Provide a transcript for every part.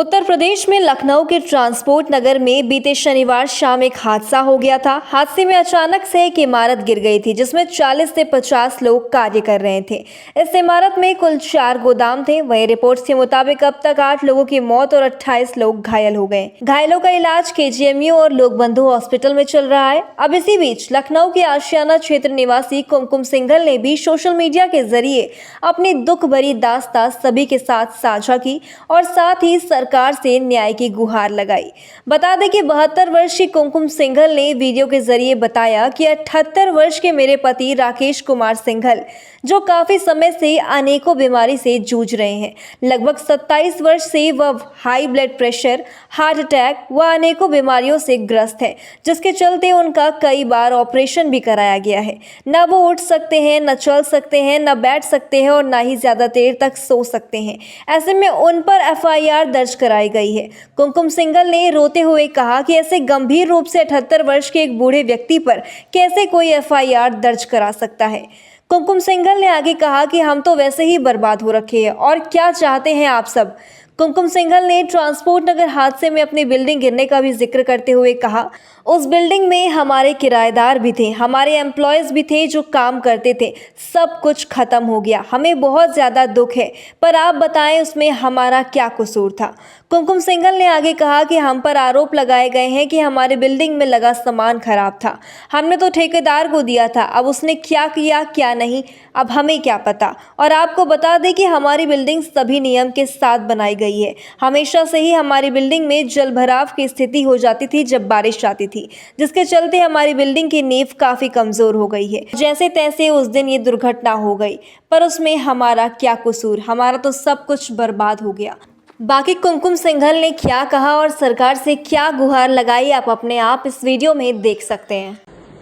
उत्तर प्रदेश में लखनऊ के ट्रांसपोर्ट नगर में बीते शनिवार शाम एक हादसा हो गया था। हादसे में अचानक से एक इमारत गिर गई थी जिसमें 40 से 50 लोग कार्य कर रहे थे। इस इमारत में कुल 4 गोदाम थे। वहीं रिपोर्ट्स के मुताबिक अब तक 8 लोगों की मौत और 28 लोग घायल हो गए। घायलों का इलाज केजीएमयू और लोक बंधु हॉस्पिटल में चल रहा है। अब इसी बीच लखनऊ के आशियाना क्षेत्र निवासी कुमकुम सिंघल ने भी सोशल मीडिया के जरिए अपनी दुख भरी दास्तां सभी के साथ साझा की और साथ ही सरकार से न्याय की गुहार लगाई। बता दें कि 72 वर्षीय कुमकुम सिंघल ने वीडियो के जरिए बताया कि 78 वर्ष के मेरे पति राकेश कुमार सिंघल, जो काफी समय से अनेकों बीमारी से जूझ रहे हैं, लगभग 27 वर्ष से वह high blood pressure, heart attack व अनेकों बीमारियों से ग्रस्त है, जिसके चलते उनका कई बार ऑपरेशन भी कराया गया है। न वो उठ सकते हैं, न चल सकते हैं, न बैठ सकते हैं और न ही ज्यादा देर तक सो सकते हैं। ऐसे में उन पर एफआईआर दर्ज कराई गई है। कुमकुम सिंघल ने रोते हुए कहा कि ऐसे गंभीर रूप से 78 वर्ष के एक बूढ़े व्यक्ति पर कैसे कोई एफआईआर दर्ज करा सकता है। कुमकुम सिंघल ने आगे कहा कि हम तो वैसे ही बर्बाद हो रखे हैं और क्या चाहते हैं आप सब। कुमकुम सिंघल ने ट्रांसपोर्ट नगर हादसे में अपनी बिल्डिंग गिरने का भी जिक्र करते हुए कहा, उस बिल्डिंग में हमारे किराएदार भी थे, हमारे एम्प्लॉयज भी थे जो काम करते थे, सब कुछ खत्म हो गया। हमें बहुत ज्यादा दुख है, पर आप बताएं उसमें हमारा क्या कसूर था। कुमकुम सिंघल ने आगे कहा कि हम पर आरोप लगाए गए हैं कि हमारे बिल्डिंग में लगा सामान खराब था। हमने तो ठेकेदार को दिया था, अब उसने क्या किया क्या नहीं अब हमें क्या पता। और आपको बता दें कि हमारी बिल्डिंग सभी नियम के साथ बनाई गई है। हमेशा से ही हमारी बिल्डिंग में जलभराव की स्थिति हो जाती थी जब बारिश आती थी, जिसके चलते हमारी बिल्डिंग की नींव काफी कमजोर हो गई है। जैसे तैसे उस दिन ये दुर्घटना हो गई, पर उसमें हमारा क्या कसूर, हमारा तो सब कुछ बर्बाद हो गया। बाकी कुमकुम सिंघल ने क्या कहा और सरकार से क्या गुहार लगाई, आप अपने आप इस वीडियो में देख सकते हैं।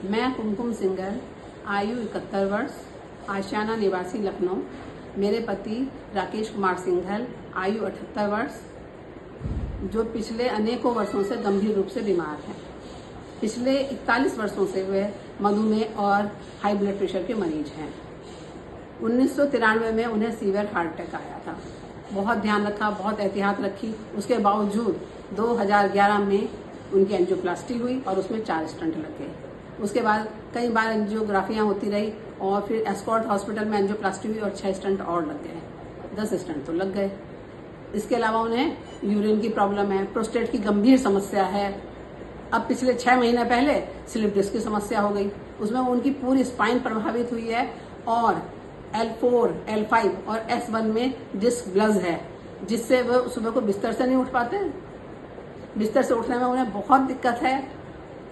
मैं कुमकुम सिंघल, आयु 71 वर्ष, आशियाना निवासी लखनऊ। मेरे पति राकेश कुमार सिंघल, आयु 78 वर्ष, जो पिछले अनेकों वर्षों से गंभीर रूप से बीमार हैं। पिछले 41 वर्षों से वे मधुमेह और हाई ब्लड प्रेशर के मरीज हैं। 1993 में उन्हें सीवियर हार्ट अटैक आया था। बहुत ध्यान रखा, बहुत एहतियात रखी, उसके बावजूद 2011 में उनकी एंजियोप्लास्टी हुई और उसमें 4 स्टंट लग गए। उसके बाद कई बार एंजियोग्राफियां होती रही और फिर एस्कॉर्ट हॉस्पिटल में एंजियोप्लास्टी हुई और 6 स्टंट और लग गए, 10 स्टंट तो लग गए। इसके अलावा उन्हें यूरिन की प्रॉब्लम है, प्रोस्टेट की गंभीर समस्या है। अब पिछले 6 महीने पहले स्लिप डिस्क की समस्या हो गई, उसमें उनकी पूरी स्पाइन प्रभावित हुई है और L4, L5 और S1 में डिस्क ब्लज है, जिससे वो सुबह को बिस्तर से नहीं उठ पाते। बिस्तर से उठने में उन्हें बहुत दिक्कत है,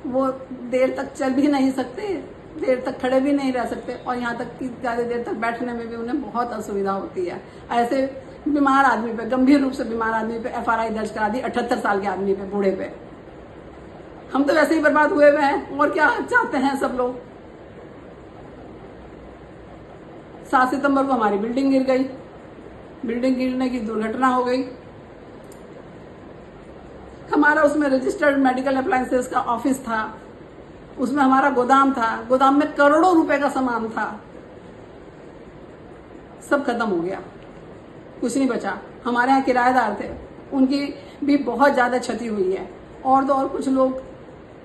वो देर तक चल भी नहीं सकते, देर तक खड़े भी नहीं रह सकते और यहाँ तक कि ज़्यादा देर तक बैठने में भी उन्हें बहुत असुविधा होती है। ऐसे बीमार आदमी पे, गंभीर रूप से बीमार आदमी पे एफआरआई दर्ज करा दी, 78 साल के आदमी पे, बूढ़े पे। हम तो वैसे ही बर्बाद हुए हुए हैं और क्या चाहते हैं सब लोग। 7 सितंबर को हमारी बिल्डिंग गिर गई, बिल्डिंग गिरने की दुर्घटना हो गई। हमारा उसमें रजिस्टर्ड मेडिकल अप्लायंसेस का ऑफिस था, उसमें हमारा गोदाम था, गोदाम में करोड़ों रुपए का सामान था, सब खत्म हो गया, कुछ नहीं बचा। हमारे यहाँ किराएदार थे, उनकी भी बहुत ज्यादा क्षति हुई है और तो और कुछ लोग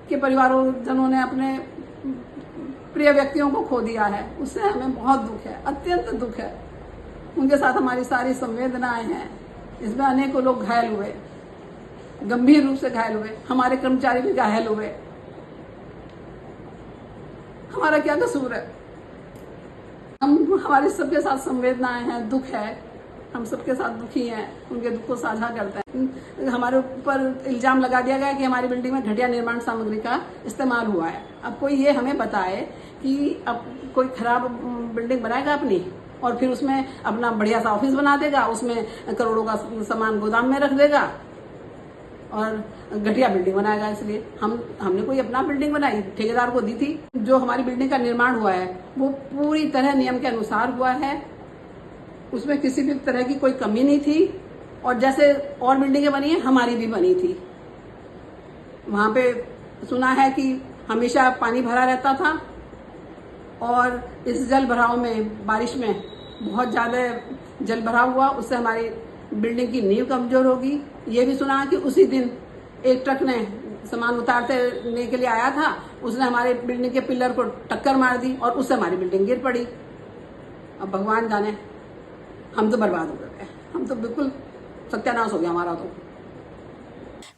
के परिवारजनों ने अपने प्रिय व्यक्तियों को खो दिया है। उससे हमें बहुत दुख है, अत्यंत दुख है। उनके साथ हमारी सारी संवेदनाएं हैं। इसमें अनेकों लोग घायल हुए, गंभीर रूप से घायल हुए, हमारे कर्मचारी भी घायल हुए। हमारा क्या कसूर है? हमारी सबके साथ संवेदनाएं हैं, दुख है, हम सबके साथ दुखी हैं, उनके दुख को साझा करते हैं। हमारे ऊपर इल्जाम लगा दिया गया कि हमारी बिल्डिंग में घटिया निर्माण सामग्री का इस्तेमाल हुआ है। अब कोई ये हमें बताए कि अब कोई खराब बिल्डिंग बनाएगा अपनी और फिर उसमें अपना बढ़िया सा ऑफिस बना देगा, उसमें करोड़ों का सामान गोदाम में रख देगा और घटिया बिल्डिंग बनाएगा। इसलिए हमने कोई अपना बिल्डिंग बनाई, ठेकेदार को दी थी। जो हमारी बिल्डिंग का निर्माण हुआ है वो पूरी तरह नियम के अनुसार हुआ है, उसमें किसी भी तरह की कोई कमी नहीं थी और जैसे और बिल्डिंगें बनी है हमारी भी बनी थी। वहां पे सुना है कि हमेशा पानी भरा रहता था और इस जल भराव में, बारिश में बहुत ज्यादा जल भराव हुआ, उससे हमारी बिल्डिंग की नींव कमजोर होगी। ये भी सुना कि उसी दिन एक ट्रक ने सामान उतारने के लिए आया था, उसने हमारे बिल्डिंग के पिलर को टक्कर मार दी और उससे हमारी बिल्डिंग गिर पड़ी। अब भगवान जाने, हम तो बर्बाद हो गए, हम तो बिल्कुल सत्यानाश हो गया हमारा तो।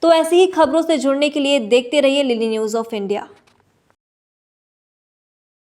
तो ऐसी ही खबरों से जुड़ने के लिए देखते रहिए लिली न्यूज़ ऑफ इंडिया।